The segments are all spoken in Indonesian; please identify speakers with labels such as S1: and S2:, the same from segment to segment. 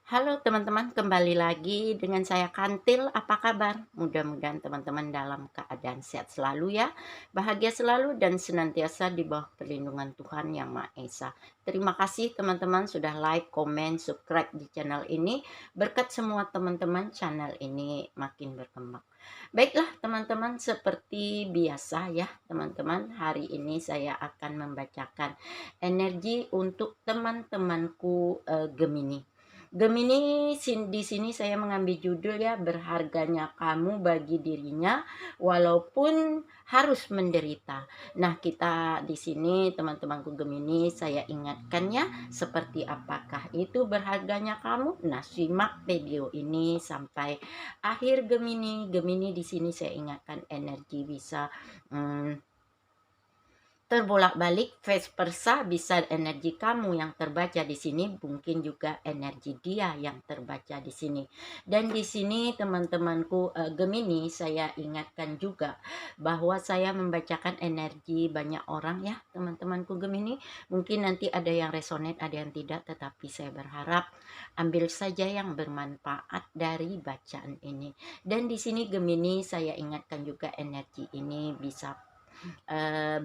S1: Halo teman-teman, kembali lagi dengan saya Kantil. Apa kabar? Mudah-mudahan teman-teman dalam keadaan sehat selalu ya. Bahagia selalu dan senantiasa di bawah perlindungan Tuhan Yang Maha Esa. Terima kasih teman-teman sudah like, komen, subscribe di channel ini. Berkat semua teman-teman channel ini makin berkembang. Baiklah teman-teman, seperti biasa ya teman-teman, hari ini saya akan membacakan energi untuk teman-temanku Gemini. Gemini, di sini saya mengambil judul ya, berharganya kamu bagi dirinya walaupun harus menderita. Nah, kita di sini teman-temanku Gemini, saya ingatkan ya, seperti apakah itu berharganya kamu? Nah, simak video ini sampai akhir Gemini. Gemini di sini saya ingatkan energi bisa terbolak-balik, vice versa, bisa energi kamu yang terbaca di sini, mungkin juga energi dia yang terbaca di sini. Dan di sini teman-temanku Gemini, saya ingatkan juga bahwa saya membacakan energi banyak orang ya, teman-temanku Gemini. Mungkin nanti ada yang resonate, ada yang tidak, tetapi saya berharap ambil saja yang bermanfaat dari bacaan ini. Dan di sini Gemini, saya ingatkan juga energi ini bisa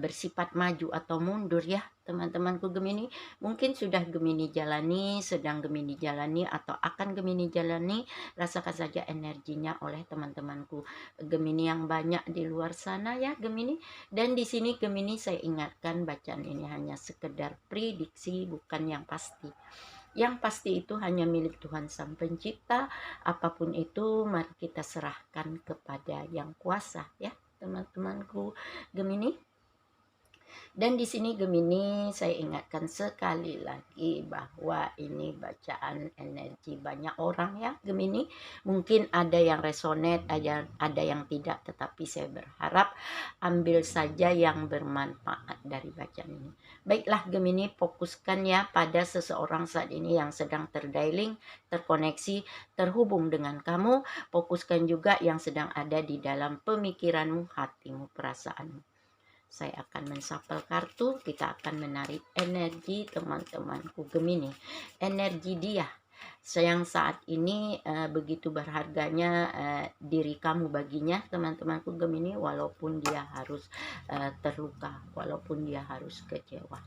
S1: bersifat maju atau mundur ya teman-temanku Gemini. Mungkin sudah Gemini jalani, sedang Gemini jalani, atau akan Gemini jalani. Rasakan saja energinya oleh teman-temanku Gemini yang banyak di luar sana ya Gemini. Dan di sini Gemini saya ingatkan, bacaan ini hanya sekedar prediksi, bukan yang pasti. Yang pasti itu hanya milik Tuhan Sang Pencipta. Apapun itu mari kita serahkan kepada Yang Kuasa ya teman-temanku Gemini. Dan di sini Gemini, saya ingatkan sekali lagi bahwa ini bacaan energi banyak orang ya Gemini. Mungkin ada yang resonate, ada yang tidak, tetapi saya berharap ambil saja yang bermanfaat dari bacaan ini. Baiklah Gemini, fokuskan ya pada seseorang saat ini yang sedang terdialing, terkoneksi, terhubung dengan kamu. Fokuskan juga yang sedang ada di dalam pemikiranmu, hatimu, perasaanmu. Saya akan menshuffle kartu, kita akan menarik energi teman-temanku Gemini. Energi dia yang saat ini begitu berharganya diri kamu baginya teman-temanku Gemini, walaupun dia harus terluka, walaupun dia harus kecewa.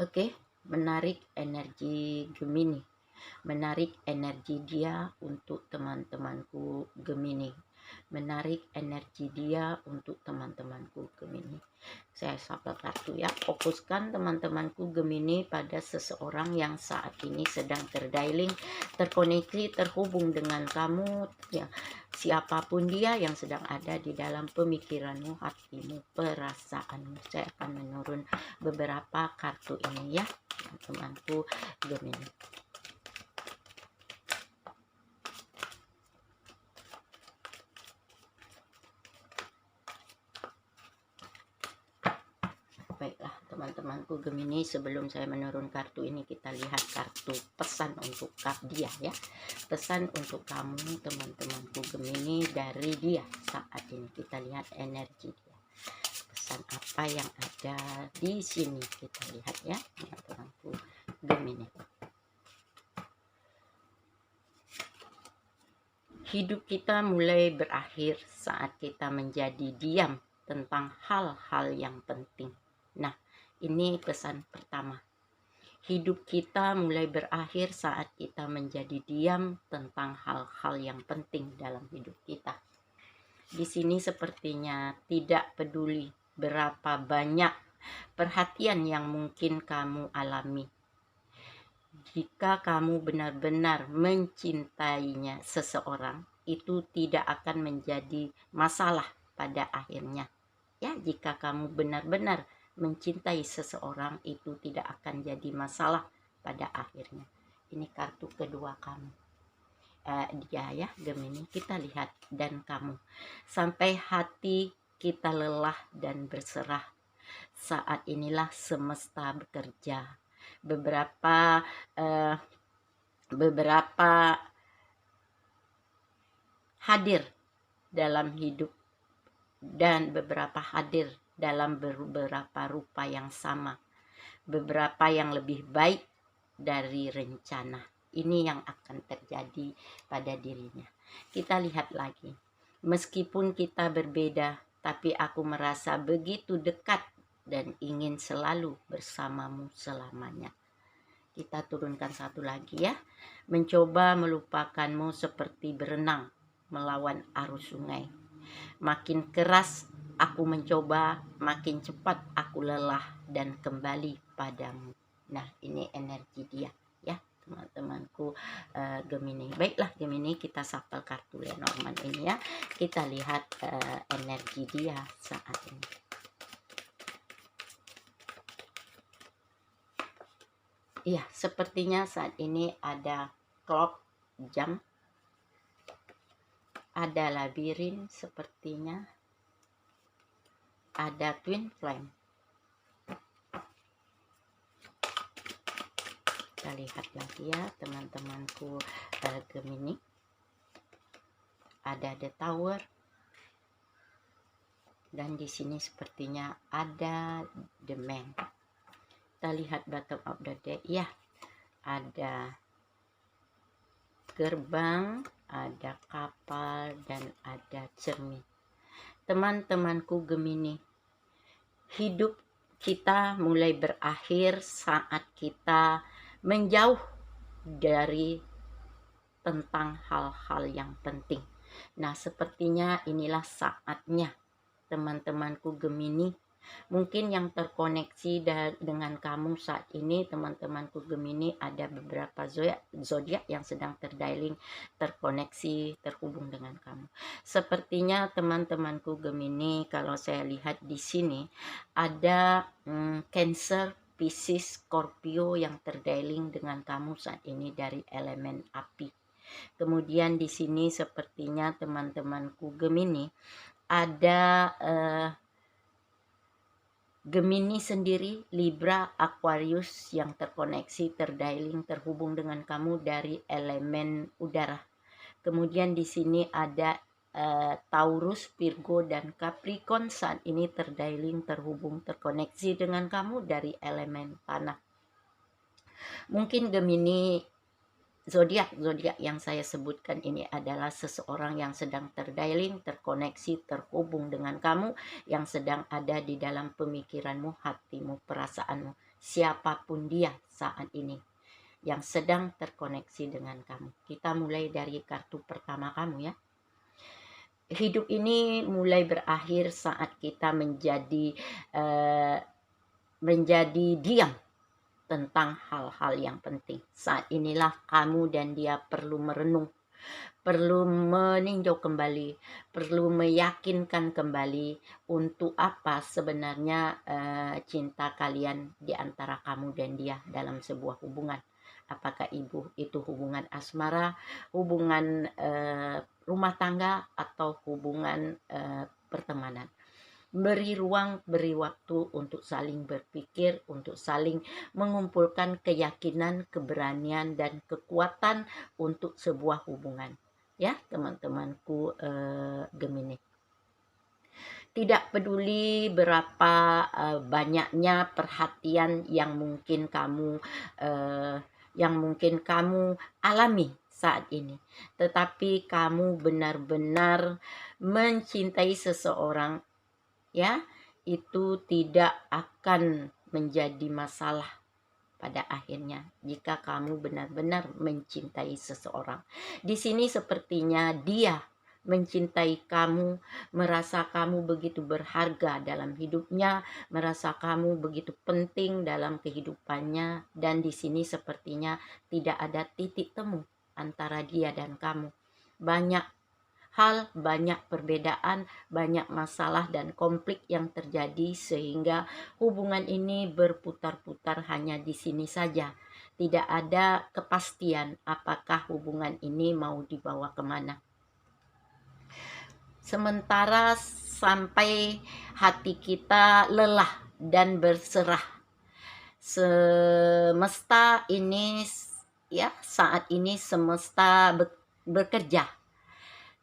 S1: Oke, menarik energi Gemini. Menarik energi dia untuk teman-temanku Gemini. Menarik energi dia untuk teman-temanku Gemini. Saya shuffle kartu ya. Fokuskan teman-temanku Gemini pada seseorang yang saat ini sedang terdialing, terkoneksi, terhubung dengan kamu ya. Siapapun dia yang sedang ada di dalam pemikiranmu, hatimu, perasaanmu. Saya akan menurun beberapa kartu ini ya, teman-temanku Gemini. Baiklah teman-temanku Gemini, sebelum saya menurun kartu ini, kita lihat kartu pesan untuk dia ya. Pesan untuk kamu teman-temanku Gemini dari dia saat ini. Kita lihat energi dia. Pesan apa yang ada di sini, kita lihat ya teman-temanku Gemini. Hidup kita mulai berakhir saat kita menjadi diam tentang hal-hal yang penting. Nah, ini pesan pertama. Hidup kita mulai berakhir saat kita menjadi diam tentang hal-hal yang penting dalam hidup kita. Di sini sepertinya tidak peduli berapa banyak perhatian yang mungkin kamu alami. Jika kamu benar-benar mencintainya seseorang, itu tidak akan menjadi masalah pada akhirnya. Ya, jika kamu benar-benar mencintai seseorang, itu tidak akan jadi masalah pada akhirnya. Ini kartu kedua kamu. Dia ya Gemini, kita lihat, dan kamu. Sampai hati kita lelah dan berserah, saat inilah semesta bekerja. Beberapa hadir dalam hidup, dan beberapa hadir dalam beberapa rupa yang sama. beberapa yang lebih baik dari rencana. Ini yang akan terjadi pada dirinya. Kita lihat lagi. Meskipun kita berbeda, tapi aku merasa begitu dekat dan ingin selalu bersamamu selamanya. Kita turunkan satu lagi ya. Mencoba melupakanmu seperti berenang melawan arus sungai. Makin keras aku mencoba, makin cepat aku lelah dan kembali padamu. Nah, ini energi dia ya, teman-temanku Gemini. Baiklah Gemini, kita shuffle kartu Lenormand ini ya. Kita lihat energi dia saat ini. Iya, sepertinya saat ini ada clock, jam, ada labirin sepertinya, ada twin flame. Kita lihat lagi ya teman-temanku Gemini. Ada the tower. Dan di sini sepertinya ada the man. Kita lihat bottom of the deck ya. Ada gerbang, ada kapal, dan ada cermin. Teman-temanku Gemini, hidup kita mulai berakhir saat kita menjauh dari tentang hal-hal yang penting. Nah, sepertinya inilah saatnya teman-temanku Gemini. Mungkin yang terkoneksi dengan kamu saat ini, teman-temanku Gemini, ada beberapa zodiak yang sedang terdialing, terkoneksi, terhubung dengan kamu. Sepertinya teman-temanku Gemini, kalau saya lihat di sini ada Cancer, Pisces, Scorpio yang terdialing dengan kamu saat ini dari elemen api. Kemudian di sini sepertinya teman-temanku Gemini ada Gemini sendiri, Libra, Aquarius yang terkoneksi, terdialing, terhubung dengan kamu dari elemen udara. Kemudian di sini ada Taurus, Virgo, dan Capricorn saat ini terdialing, terhubung, terkoneksi dengan kamu dari elemen tanah. Mungkin Gemini, zodiak yang saya sebutkan ini adalah seseorang yang sedang terdialing, terkoneksi, terhubung dengan kamu, yang sedang ada di dalam pemikiranmu, hatimu, perasaanmu, siapapun dia saat ini yang sedang terkoneksi dengan kamu. Kita mulai dari kartu pertama kamu ya. Hidup ini mulai berakhir saat kita menjadi diam tentang hal-hal yang penting. Saat inilah kamu dan dia perlu merenung, perlu meninjau kembali, perlu meyakinkan kembali untuk apa sebenarnya cinta kalian di antara kamu dan dia dalam sebuah hubungan. Apakah itu hubungan asmara, hubungan rumah tangga, atau hubungan pertemanan. Beri ruang, beri waktu untuk saling berpikir, untuk saling mengumpulkan keyakinan, keberanian, dan kekuatan untuk sebuah hubungan. Ya, teman-temanku Gemini. Tidak peduli berapa banyaknya perhatian yang mungkin kamu alami saat ini, tetapi kamu benar-benar mencintai seseorang, ya, itu tidak akan menjadi masalah pada akhirnya jika kamu benar-benar mencintai seseorang. Di sini sepertinya dia mencintai kamu, merasa kamu begitu berharga dalam hidupnya, merasa kamu begitu penting dalam kehidupannya, dan di sini sepertinya tidak ada titik temu antara dia dan kamu. Banyak hal, banyak perbedaan, banyak masalah dan konflik yang terjadi sehingga hubungan ini berputar-putar hanya di sini saja. Tidak ada kepastian apakah hubungan ini mau dibawa kemana. Sementara sampai hati kita lelah dan berserah. Semesta ini ya, saat ini semesta bekerja,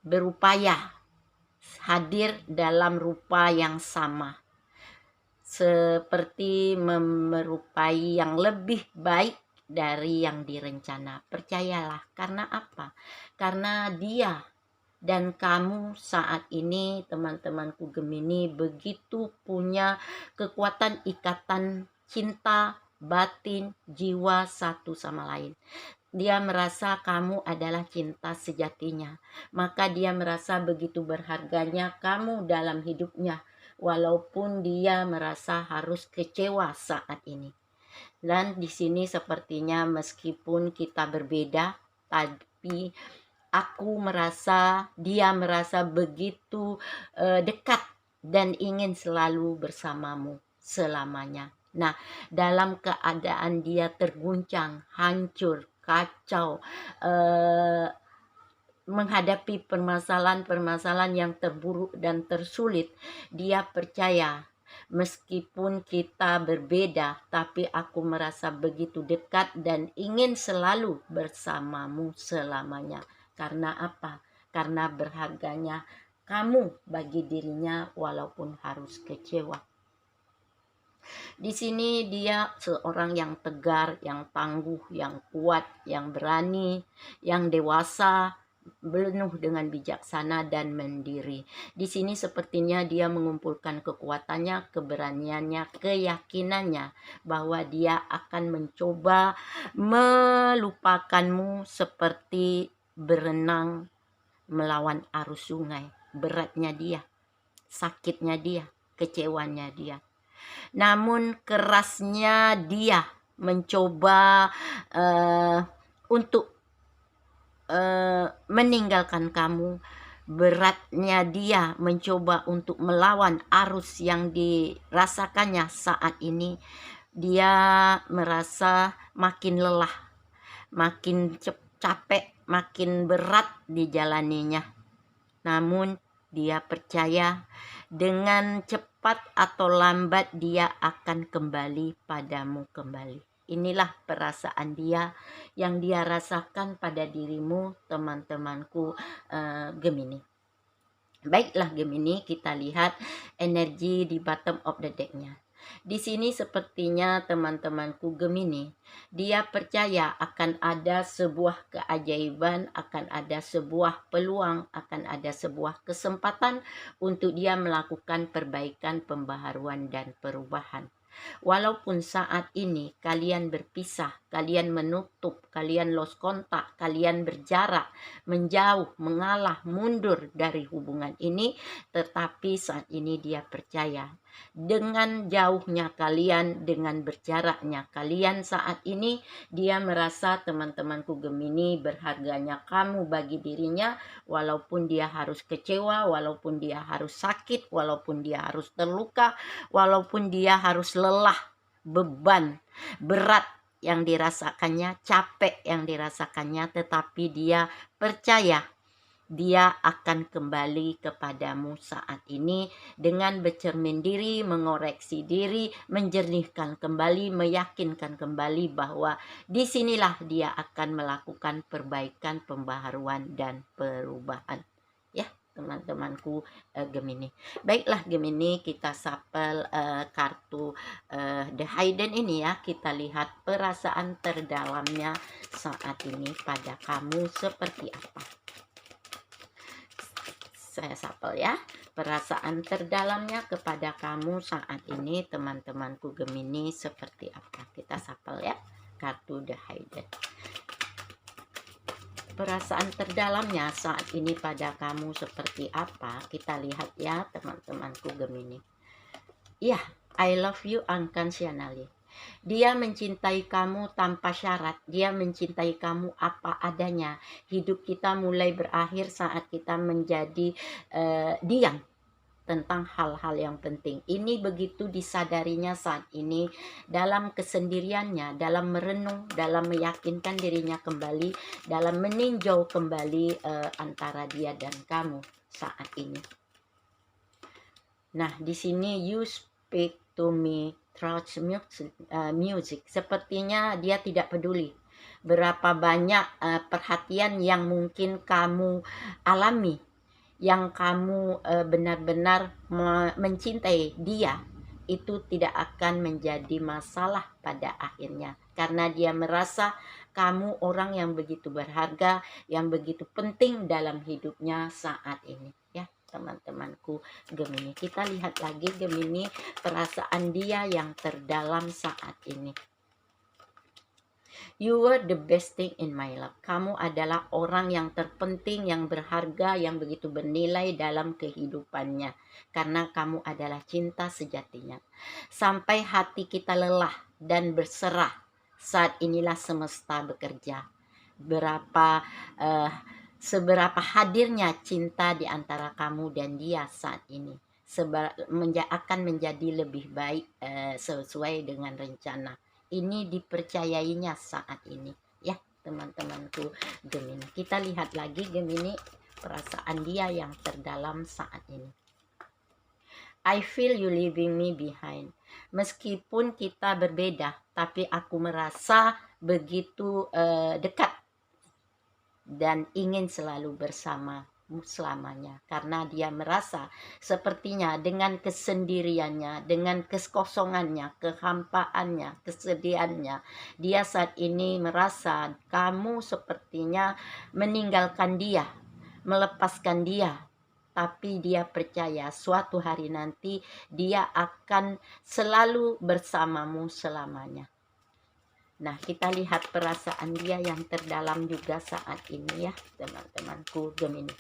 S1: berupaya hadir dalam rupa yang sama. seperti merupai yang lebih baik dari yang direncana. Percayalah, karena apa? Karena dia dan kamu saat ini, teman-temanku Gemini, begitu punya kekuatan ikatan cinta batin jiwa satu sama lain. Dia merasa kamu adalah cinta sejatinya, maka dia merasa begitu berharganya kamu dalam hidupnya, walaupun dia merasa harus kecewa saat ini. Dan di sini sepertinya meskipun kita berbeda, tapi dia merasa begitu dekat dan ingin selalu bersamamu selamanya. Nah, dalam keadaan dia terguncang, hancur, kacau, menghadapi permasalahan-permasalahan yang terburuk dan tersulit, dia percaya meskipun kita berbeda, tapi aku merasa begitu dekat dan ingin selalu bersamamu selamanya. Karena apa? Karena berharganya kamu bagi dirinya walaupun harus kecewa. Di sini dia seorang yang tegar, yang tangguh, yang kuat, yang berani, yang dewasa, penuh dengan bijaksana dan mandiri. Di sini sepertinya dia mengumpulkan kekuatannya, keberaniannya, keyakinannya bahwa dia akan mencoba melupakanmu seperti berenang melawan arus sungai. Beratnya dia, sakitnya dia, kecewanya dia. Namun kerasnya dia mencoba untuk meninggalkan kamu. Beratnya dia mencoba untuk melawan arus yang dirasakannya saat ini. Dia merasa makin lelah, makin capek, makin berat dijalaninya. Namun dia percaya dengan cepat atau lambat dia akan kembali padamu kembali. Inilah perasaan dia yang dia rasakan pada dirimu, teman-temanku Gemini. Baiklah Gemini, kita lihat energi di bottom of the deck-nya. Di sini sepertinya teman-temanku Gemini, dia percaya akan ada sebuah keajaiban, akan ada sebuah peluang, akan ada sebuah kesempatan untuk dia melakukan perbaikan, pembaharuan, dan perubahan. Walaupun saat ini kalian berpisah, kalian menutup, kalian lost kontak, kalian berjarak, menjauh, mengalah, mundur dari hubungan ini, tetapi saat ini dia percaya dengan jauhnya kalian, dengan berjaraknya kalian saat ini, dia merasa teman-temanku Gemini berharganya kamu bagi dirinya, walaupun dia harus kecewa, walaupun dia harus sakit, walaupun dia harus terluka, walaupun dia harus lelah, beban, berat yang dirasakannya, capek yang dirasakannya, tetapi dia percaya dia akan kembali kepadamu saat ini dengan bercermin diri, mengoreksi diri, menjernihkan kembali, meyakinkan kembali bahwa disinilah dia akan melakukan perbaikan, pembaharuan, dan perubahan. Ya, teman-temanku Gemini. Baiklah Gemini, kita sapel kartu The Hidden ini ya. Kita lihat perasaan terdalamnya saat ini pada kamu seperti apa. Saya sapel ya, perasaan terdalamnya kepada kamu saat ini teman-temanku Gemini seperti apa. Kita sapel ya, kartu The Hidden. Perasaan terdalamnya saat ini pada kamu seperti apa, kita lihat ya teman-temanku Gemini. Ya, I love you unconditionally. Dia mencintai kamu tanpa syarat. Dia mencintai kamu apa adanya. Hidup kita mulai berakhir saat kita menjadi diam tentang hal-hal yang penting. Ini begitu disadarinya saat ini dalam kesendiriannya, dalam merenung, dalam meyakinkan dirinya kembali, dalam meninjau kembali antara dia dan kamu saat ini. Nah, di sini you speak to me through music. Sepertinya dia tidak peduli berapa banyak perhatian yang mungkin kamu alami, yang kamu benar-benar mencintai dia, itu tidak akan menjadi masalah pada akhirnya, karena dia merasa kamu orang yang begitu berharga, yang begitu penting dalam hidupnya saat ini, ya teman-temanku Gemini. Kita lihat lagi Gemini, perasaan dia yang terdalam saat ini. You were the best thing in my life. Kamu adalah orang yang terpenting, yang berharga, yang begitu bernilai dalam kehidupannya. Karena kamu adalah cinta sejatinya. Sampai hati kita lelah dan berserah, saat inilah semesta bekerja. Seberapa hadirnya cinta di antara kamu dan dia saat ini. Akan menjadi lebih baik sesuai dengan rencana. Ini dipercayainya saat ini, ya teman-temanku Gemini. Kita lihat lagi Gemini, perasaan dia yang terdalam saat ini. I feel you leaving me behind. Meskipun kita berbeda, tapi aku merasa begitu dekat dan ingin selalu bersama selamanya, karena dia merasa sepertinya dengan kesendiriannya, dengan kekosongannya, kehampaannya, kesedihannya, dia saat ini merasa kamu sepertinya meninggalkan dia, melepaskan dia, tapi dia percaya suatu hari nanti dia akan selalu bersamamu selamanya. Nah, kita lihat perasaan dia yang terdalam juga saat ini, ya teman-temanku Gemini.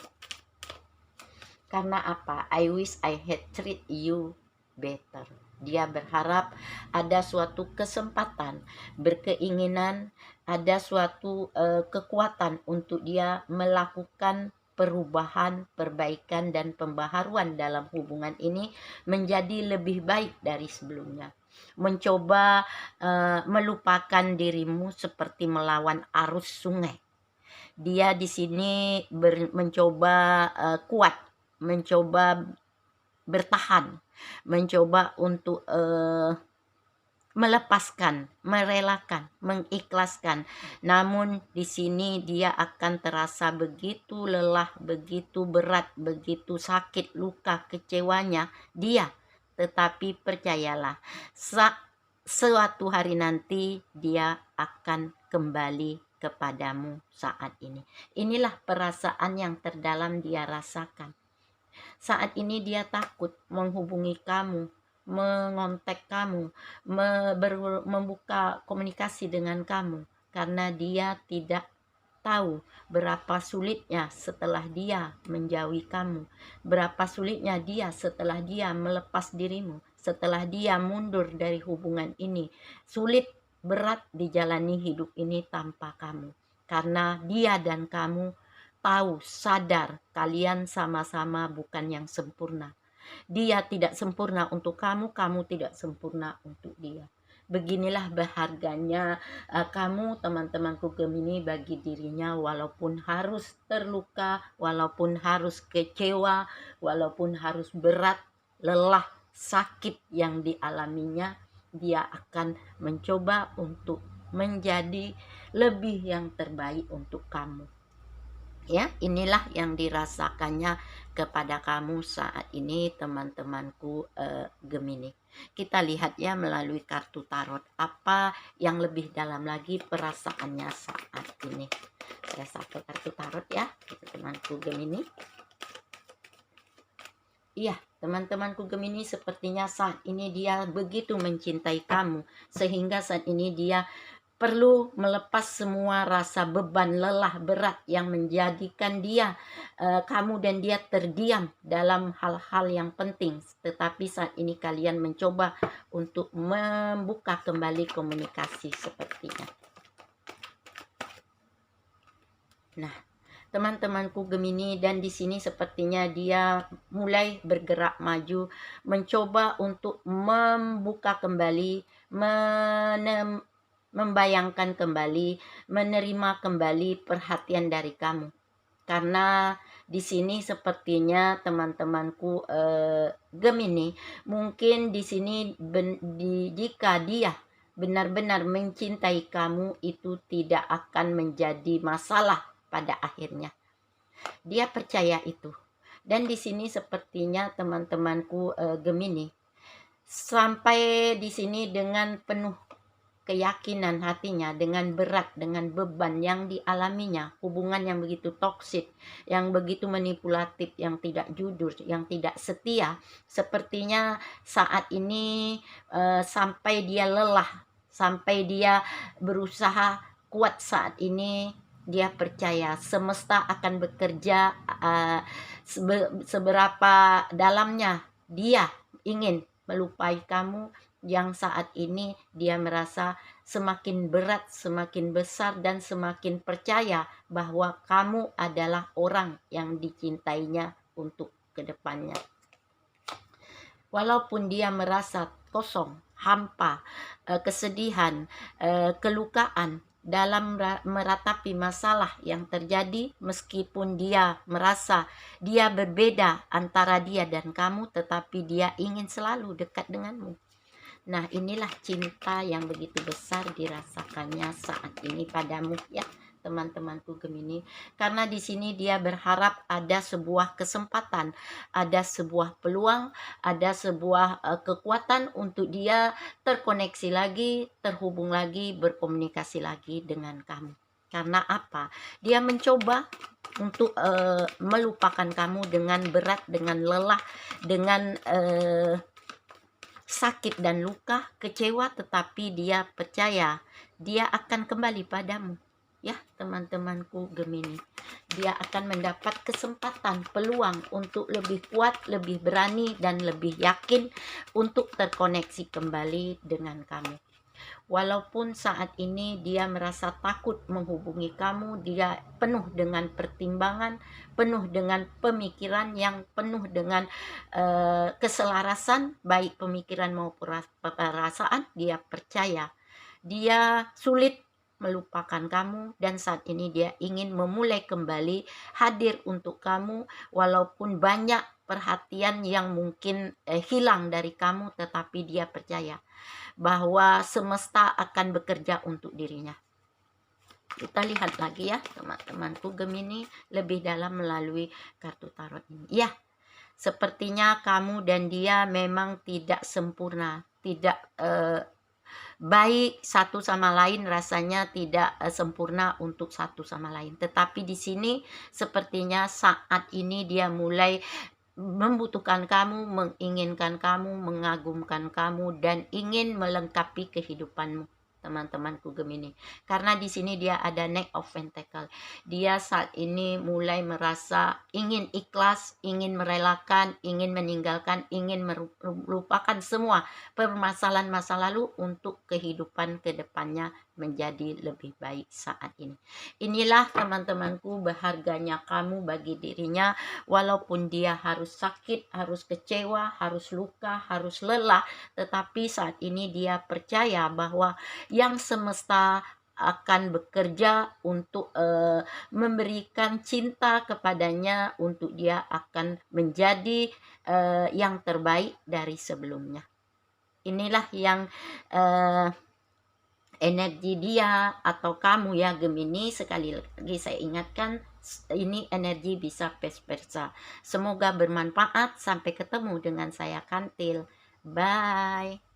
S1: Karena apa? I wish I had treat you better. Dia berharap ada suatu kesempatan, berkeinginan, ada suatu kekuatan untuk dia melakukan perubahan, perbaikan, dan pembaharuan dalam hubungan ini menjadi lebih baik dari sebelumnya. Mencoba melupakan dirimu seperti melawan arus sungai. Dia di sini mencoba kuat, mencoba bertahan, mencoba untuk melepaskan, merelakan, mengikhlaskan. Namun di sini dia akan terasa begitu lelah, begitu berat, begitu sakit, luka, kecewanya dia. Tetapi percayalah, suatu hari nanti dia akan kembali kepadamu saat ini. Inilah perasaan yang terdalam dia rasakan. Saat ini dia takut menghubungi kamu, mengontak kamu, membuka komunikasi dengan kamu, karena dia tidak tahu berapa sulitnya setelah dia menjauhi kamu, berapa sulitnya dia setelah dia melepas dirimu, setelah dia mundur dari hubungan ini. Sulit, berat dijalani hidup ini tanpa kamu, karena dia dan kamu tahu, sadar kalian sama-sama bukan yang sempurna. Dia tidak sempurna untuk kamu, kamu tidak sempurna untuk dia. Beginilah berharganya kamu teman-temanku Gemini bagi dirinya, walaupun harus terluka, walaupun harus kecewa, walaupun harus berat, lelah, sakit yang dialaminya, dia akan mencoba untuk menjadi lebih yang terbaik untuk kamu. Ya, inilah yang dirasakannya kepada kamu saat ini teman-temanku Gemini. Kita lihat ya melalui kartu tarot apa yang lebih dalam lagi perasaannya saat ini. Saya satu kartu tarot ya teman-temanku Gemini. Iya, teman-temanku Gemini, sepertinya saat ini dia begitu mencintai kamu sehingga saat ini dia perlu melepas semua rasa beban, lelah, berat yang menjadikan dia, kamu dan dia terdiam dalam hal-hal yang penting. Tetapi saat ini kalian mencoba untuk membuka kembali komunikasi sepertinya. Nah, teman-temanku Gemini, dan di sini sepertinya dia mulai bergerak maju, mencoba untuk membuka kembali, membayangkan kembali, menerima kembali perhatian dari kamu. Karena di sini sepertinya teman-temanku Gemini, mungkin di sini jika dia benar-benar mencintai kamu, itu tidak akan menjadi masalah pada akhirnya. Dia percaya itu. Dan di sini sepertinya teman-temanku Gemini, sampai di sini dengan penuh keyakinan hatinya, dengan berat, dengan beban yang dialaminya, hubungan yang begitu toksik, yang begitu manipulatif, yang tidak jujur, yang tidak setia, sepertinya saat ini sampai dia lelah, sampai dia berusaha kuat saat ini, dia percaya semesta akan bekerja seberapa dalamnya dia ingin melupai kamu, yang saat ini dia merasa semakin berat, semakin besar, dan semakin percaya bahwa kamu adalah orang yang dicintainya untuk kedepannya. Walaupun dia merasa kosong, hampa, kesedihan, kelukaan dalam meratapi masalah yang terjadi, meskipun dia merasa dia berbeda antara dia dan kamu, tetapi dia ingin selalu dekat denganmu. Nah, inilah cinta yang begitu besar dirasakannya saat ini padamu, ya teman-temanku Gemini. Karena di sini dia berharap ada sebuah kesempatan, ada sebuah peluang, ada sebuah kekuatan untuk dia terkoneksi lagi, terhubung lagi, berkomunikasi lagi dengan kamu. Karena apa? Dia mencoba untuk melupakan kamu dengan berat, dengan lelah, dengan sakit dan luka, kecewa, tetapi dia percaya dia akan kembali padamu. Ya, teman-temanku Gemini, dia akan mendapat kesempatan, peluang untuk lebih kuat, lebih berani, dan lebih yakin untuk terkoneksi kembali dengan kamu. Walaupun saat ini dia merasa takut menghubungi kamu, dia penuh dengan pertimbangan, penuh dengan pemikiran yang penuh dengan keselarasan, baik pemikiran maupun perasaan. Dia percaya dia sulit melupakan kamu, dan saat ini dia ingin memulai kembali hadir untuk kamu, walaupun banyak perhatian yang mungkin hilang dari kamu, tetapi dia percaya bahwa semesta akan bekerja untuk dirinya. Kita lihat lagi ya teman-temanku Gemini lebih dalam melalui kartu tarot ini. Ya, sepertinya kamu dan dia memang tidak sempurna, tidak baik satu sama lain, rasanya tidak sempurna untuk satu sama lain. Tetapi di sini sepertinya saat ini dia mulai membutuhkan kamu, menginginkan kamu, mengagumkan kamu, dan ingin melengkapi kehidupanmu, teman-temanku Gemini. Karena di sini dia ada Knight of Pentacle. Dia saat ini mulai merasa ingin ikhlas, ingin merelakan, ingin meninggalkan, ingin melupakan semua permasalahan masa lalu untuk kehidupan kedepannya menjadi lebih baik saat ini. Inilah teman-temanku berharganya kamu bagi dirinya, walaupun dia harus sakit, harus kecewa, harus luka, harus lelah, tetapi saat ini dia percaya bahwa yang semesta akan bekerja untuk memberikan cinta kepadanya, untuk dia akan menjadi yang terbaik dari sebelumnya. Inilah yang energi dia atau kamu ya Gemini. Sekali lagi saya ingatkan, ini energi bisa vice versa. Semoga bermanfaat. Sampai ketemu dengan saya Kantil. Bye.